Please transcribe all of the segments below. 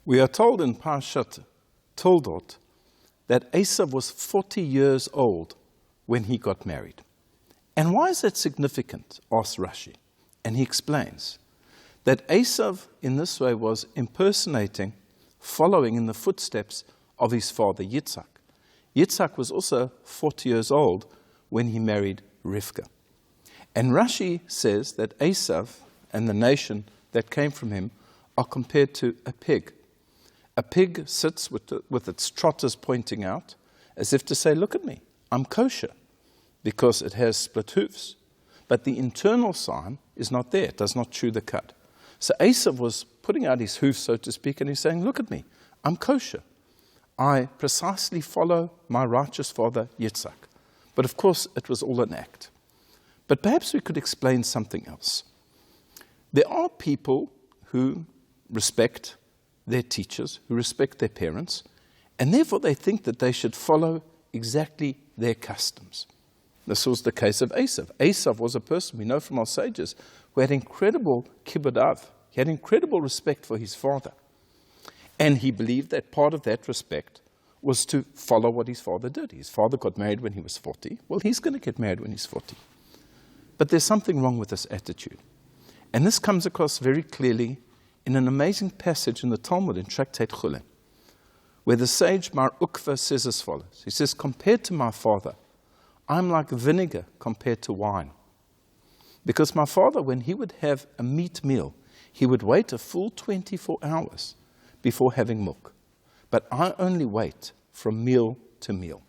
We are told in Parshat Toldot that Esav was 40 years old when he got married. And why is that significant, asks Rashi. And he explains that Esav in this way was impersonating, following in the footsteps of his father Yitzhak. Yitzhak was also 40 years old when he married Rivka. And Rashi says that Esav and the nation that came from him are compared to a pig. A pig sits with its trotters pointing out, as if to say, look at me, I'm kosher, because it has split hoofs. But the internal sign is not there, it does not chew the cud. So Esav was putting out his hoofs, so to speak, and he's saying, look at me, I'm kosher. I precisely follow my righteous father Yitzhak. But of course, it was all an act. But perhaps we could explain something else. There are people who respect their teachers, who respect their parents, and therefore they think that they should follow exactly their customs. This was the case of Esav. Esav was a person, we know from our sages, who had incredible kibbud av. He had incredible respect for his father. And he believed that part of that respect was to follow what his father did. His father got married when he was 40. Well, he's going to get married when he's 40. But there's something wrong with this attitude. And this comes across very clearly in an amazing passage in the Talmud in Tractate Chulin, where the sage Mar Ukva says as follows. He says, compared to my father, I'm like vinegar compared to wine. Because my father, when he would have a meat meal, he would wait a full 24 hours before having milk. But I only wait from meal to meal.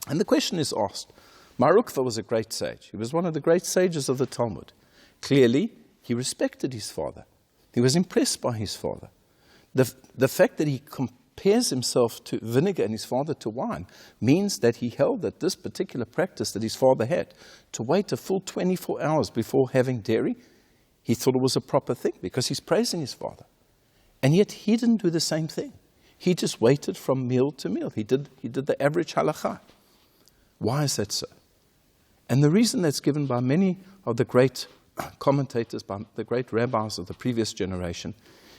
And the question is asked, Mar Ukva was a great sage. He was one of the great sages of the Talmud. Clearly, he respected his father. He was impressed by his father. The fact that he compares himself to vinegar and his father to wine means that he held that this particular practice that his father had, to wait a full 24 hours before having dairy, he thought it was a proper thing because he's praising his father. And yet he didn't do the same thing. He just waited from meal to meal. He did the average halakha. Why is that so? And the reason that's given by many of the great commentators, by the great rabbis of the previous generation,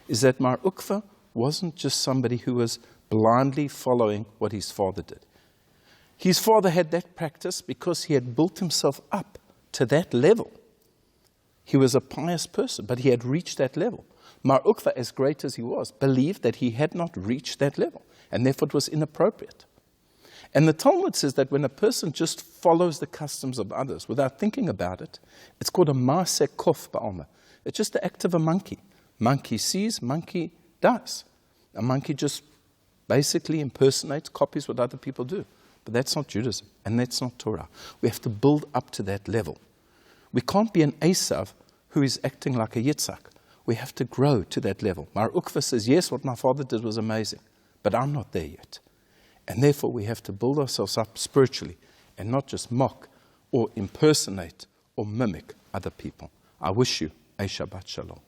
is that Mar Ukva wasn't just somebody who was blindly following what his father did. His father had that practice because he had built himself up to that level. He was a pious person, but he had reached that level. Mar Ukva, as great as he was, believed that he had not reached that level, and therefore it was inappropriate. And the Talmud says that when a person just follows the customs of others without thinking about it, it's called a maaseh kof ba'alma. It's just the act of a monkey. Monkey sees, monkey does. A monkey just basically impersonates, copies what other people do. But that's not Judaism, and that's not Torah. We have to build up to that level. We can't be an Esav who is acting like a Yitzhak. We have to grow to that level. Mar Ukva says, yes, what my father did was amazing, but I'm not there yet. And therefore, we have to build ourselves up spiritually and not just mock or impersonate or mimic other people. I wish you a Shabbat Shalom.